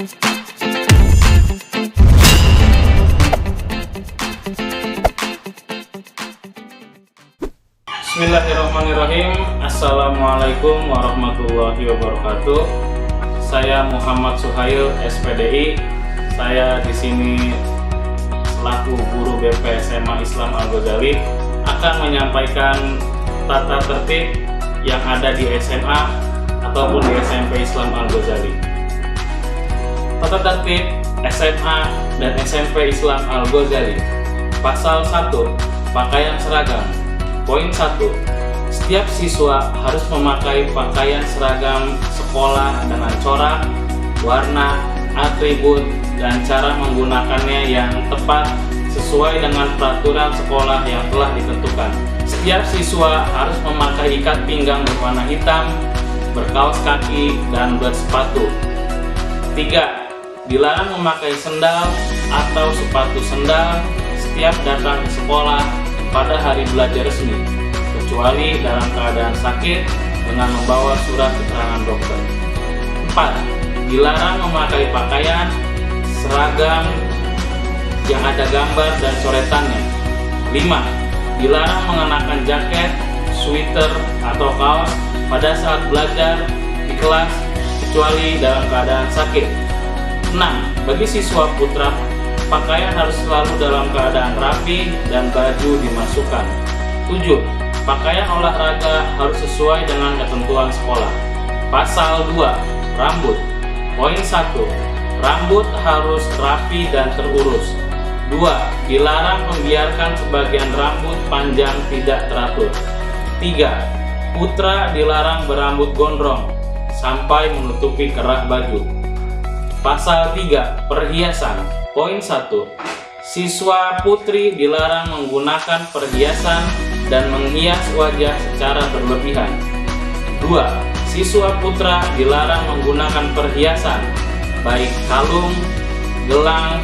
Bismillahirrahmanirrahim. Assalamualaikum warahmatullahi wabarakatuh. Saya Muhammad Suhail, SPDI. Saya di sini selaku guru BP SMA Islam Al-Ghazali akan menyampaikan tata tertib yang ada di SMA ataupun di SMP Islam Al-Ghazali. Tata tertib SMA dan SMP Islam Al-Ghazali. Pasal 1, pakaian seragam. Poin 1, setiap siswa harus memakai pakaian seragam sekolah dengan corak, warna, atribut, dan cara menggunakannya yang tepat sesuai dengan peraturan sekolah yang telah ditentukan. Setiap siswa harus memakai ikat pinggang berwarna hitam, berkaos kaki, dan bersepatu. 3. Dilarang memakai sendal atau sepatu sendal setiap datang ke sekolah pada hari belajar resmi, kecuali dalam keadaan sakit dengan membawa surat keterangan dokter. 4. Dilarang memakai pakaian seragam yang ada gambar dan coretannya. 5. Dilarang mengenakan jaket, sweater, atau kaos pada saat belajar di kelas, kecuali dalam keadaan sakit. 6. Bagi siswa putra, pakaian harus selalu dalam keadaan rapi dan baju dimasukkan. 7. Pakaian olahraga harus sesuai dengan ketentuan sekolah. Pasal 2. Rambut. Poin 1. Rambut harus rapi dan terurus. 2. Dilarang membiarkan sebagian rambut panjang tidak teratur. 3. Putra dilarang berambut gondrong sampai menutupi kerah baju. Pasal 3. Perhiasan. Poin 1. Siswa putri dilarang menggunakan perhiasan dan menghias wajah secara berlebihan. 2. Siswa putra dilarang menggunakan perhiasan, baik kalung, gelang,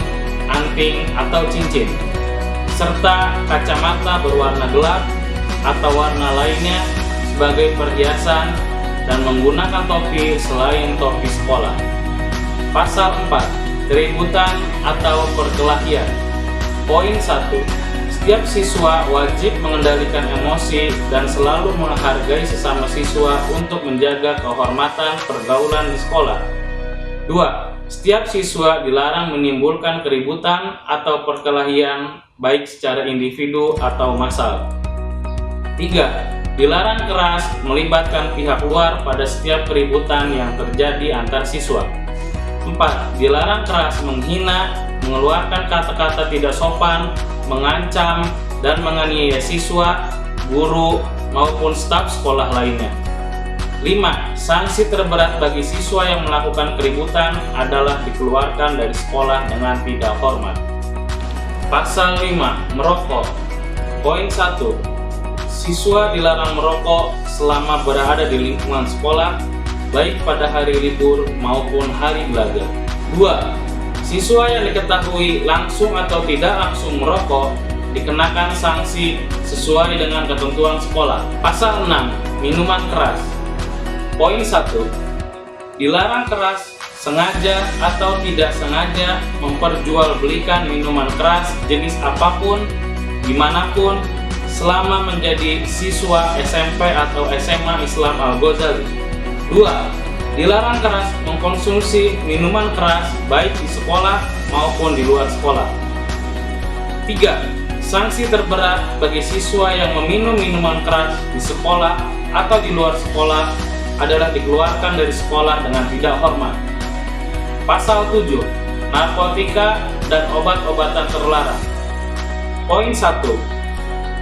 anting, atau cincin, serta kacamata berwarna gelap atau warna lainnya sebagai perhiasan dan menggunakan topi selain topi sekolah. Pasal 4. Keributan atau perkelahian. Poin 1. Setiap siswa wajib mengendalikan emosi dan selalu menghargai sesama siswa untuk menjaga kehormatan pergaulan di sekolah. 2. Setiap siswa dilarang menimbulkan keributan atau perkelahian baik secara individu atau massal. 3. Dilarang keras melibatkan pihak luar pada setiap keributan yang terjadi antar siswa. 4. Dilarang keras menghina, mengeluarkan kata-kata tidak sopan, mengancam, dan menganiaya siswa, guru, maupun staf sekolah lainnya. 5. Sanksi terberat bagi siswa yang melakukan keributan adalah dikeluarkan dari sekolah dengan tidak hormat. Pasal 5. Merokok. Poin 1. Siswa dilarang merokok selama berada di lingkungan sekolah, baik pada hari libur maupun hari belajar. 2. Siswa yang diketahui langsung atau tidak langsung merokok dikenakan sanksi sesuai dengan ketentuan sekolah. Pasal 6. Minuman keras. Poin 1. Dilarang keras sengaja atau tidak sengaja memperjualbelikan minuman keras jenis apapun, dimanapun, selama menjadi siswa SMP atau SMA Islam Al-Ghazali. 2. Dilarang keras mengkonsumsi minuman keras baik di sekolah maupun di luar sekolah. 3. Sanksi terberat bagi siswa yang meminum minuman keras di sekolah atau di luar sekolah adalah dikeluarkan dari sekolah dengan tidak hormat. Pasal 7. Narkotika dan obat-obatan terlarang. Poin 1.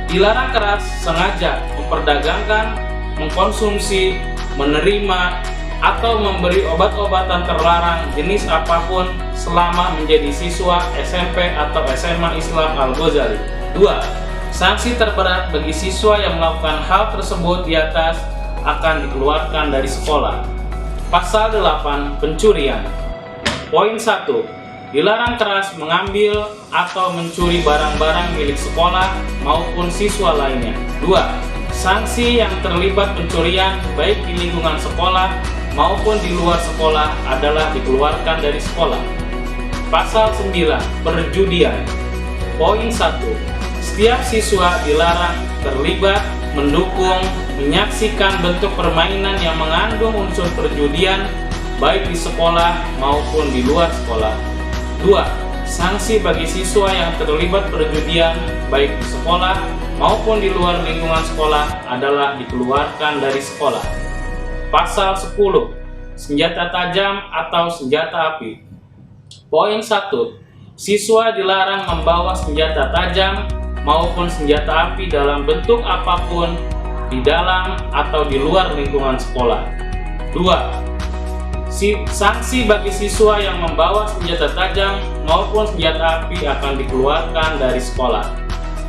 Dilarang keras sengaja memperdagangkan, mengkonsumsi, menerima, atau memberi obat-obatan terlarang jenis apapun selama menjadi siswa SMP atau SMA Islam Al-Ghazali. 2. Sanksi terberat bagi siswa yang melakukan hal tersebut di atas akan dikeluarkan dari sekolah. Pasal 8. Pencurian. Poin 1. Dilarang keras mengambil atau mencuri barang-barang milik sekolah maupun siswa lainnya. 2. Sanksi yang terlibat pencurian baik di lingkungan sekolah maupun di luar sekolah adalah dikeluarkan dari sekolah. Pasal 9. Perjudian. Poin 1. Setiap siswa dilarang terlibat, mendukung, menyaksikan bentuk permainan yang mengandung unsur perjudian baik di sekolah maupun di luar sekolah. 2. Sanksi bagi siswa yang terlibat perjudian baik di sekolah maupun di luar lingkungan sekolah adalah dikeluarkan dari sekolah. Pasal 10. Senjata tajam atau senjata api. Poin 1. Siswa dilarang membawa senjata tajam maupun senjata api dalam bentuk apapun di dalam atau di luar lingkungan sekolah. 2. Sanksi bagi siswa yang membawa senjata tajam maupun senjata api akan dikeluarkan dari sekolah.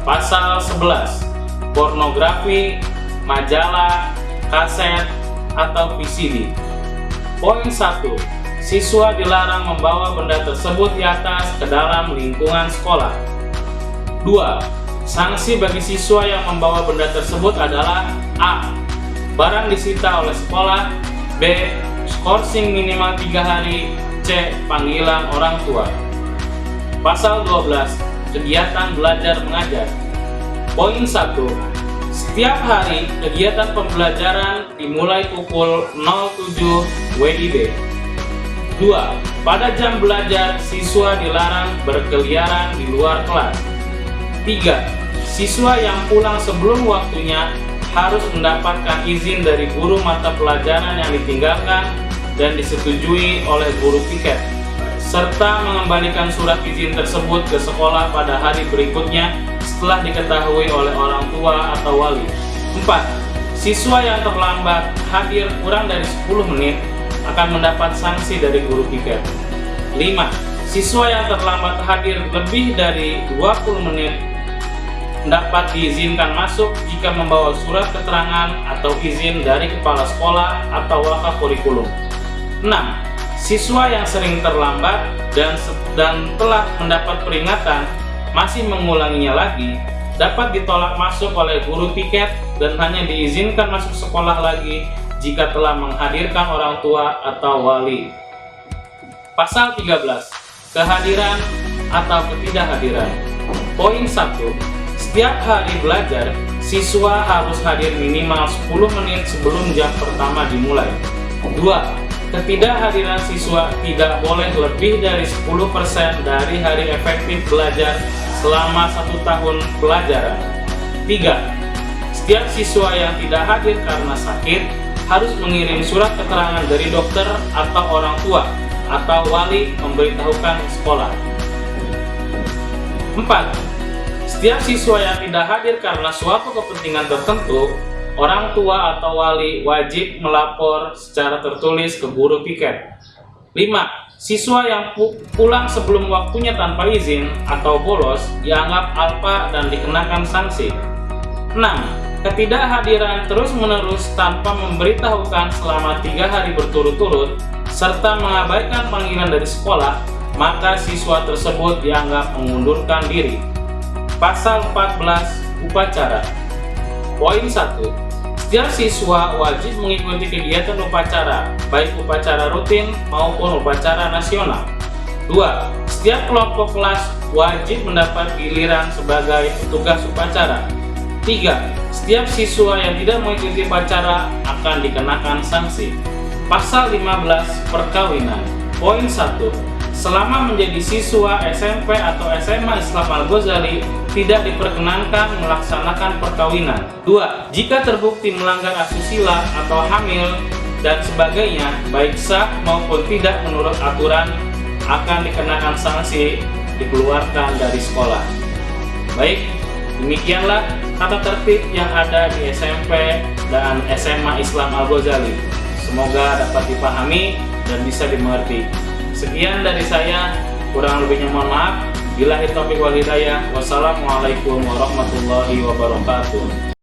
Pasal 11. Pornografi, majalah, kaset, atau VCD. Poin 1. Siswa dilarang membawa benda tersebut di atas ke dalam lingkungan sekolah. 2. Sanksi bagi siswa yang membawa benda tersebut adalah A. Barang disita oleh sekolah. B. Skorsing minimal 3 hari. C. Panggilan orang tua. Pasal 12. Kegiatan belajar mengajar. Poin 1. Setiap hari kegiatan pembelajaran dimulai pukul 07 WIB. 2. Pada jam belajar siswa dilarang berkeliaran di luar kelas. 3. Siswa yang pulang sebelum waktunya harus mendapatkan izin dari guru mata pelajaran yang ditinggalkan dan disetujui oleh guru piket, serta mengembalikan surat izin tersebut ke sekolah pada hari berikutnya setelah diketahui oleh orang tua atau wali. 4. Siswa yang terlambat hadir kurang dari 10 menit akan mendapat sanksi dari guru piket. 5. Siswa yang terlambat hadir lebih dari 20 menit dapat diizinkan masuk jika membawa surat keterangan atau izin dari kepala sekolah atau wakaf kurikulum. 6. Siswa yang sering terlambat dan telah mendapat peringatan masih mengulanginya lagi dapat ditolak masuk oleh guru piket dan hanya diizinkan masuk sekolah lagi jika telah menghadirkan orang tua atau wali. Pasal 13. Kehadiran atau ketidakhadiran. Poin 1. Setiap hari belajar, siswa harus hadir minimal 10 menit sebelum jam pertama dimulai. 2. Ketidakhadiran siswa tidak boleh lebih dari 10% dari hari efektif belajar selama 1 tahun pelajaran. 3. Setiap siswa yang tidak hadir karena sakit harus mengirim surat keterangan dari dokter atau orang tua atau wali memberitahukan sekolah. 4. Setiap siswa yang tidak hadir karena suatu kepentingan tertentu, orang tua atau wali wajib melapor secara tertulis ke guru piket. 5. Siswa yang pulang sebelum waktunya tanpa izin atau bolos dianggap alpa dan dikenakan sanksi. 6. Ketidakhadiran terus-menerus tanpa memberitahukan selama 3 hari berturut-turut serta mengabaikan panggilan dari sekolah, maka siswa tersebut dianggap mengundurkan diri. Pasal 14. Upacara. Poin 1. Setiap siswa wajib mengikuti kegiatan upacara, baik upacara rutin maupun upacara nasional. 2. Setiap kelompok kelas wajib mendapat giliran sebagai petugas upacara. 3. Setiap siswa yang tidak mengikuti upacara akan dikenakan sanksi. Pasal 15. Perkawinan. Poin 1. Selama menjadi siswa SMP atau SMA Islam Al-Ghazali, tidak diperkenankan melaksanakan perkawinan. 2. Jika terbukti melanggar asusila atau hamil dan sebagainya, baik sah maupun tidak menurut aturan, akan dikenakan sanksi, dikeluarkan dari sekolah. Baik, demikianlah tata tertib yang ada di SMP dan SMA Islam Al-Ghazali. Semoga dapat dipahami dan bisa dimengerti. Sekian dari saya, kurang lebihnya mohon maaf. Billahi taufiq wal hidayah. Wassalamualaikum warahmatullahi wabarakatuh.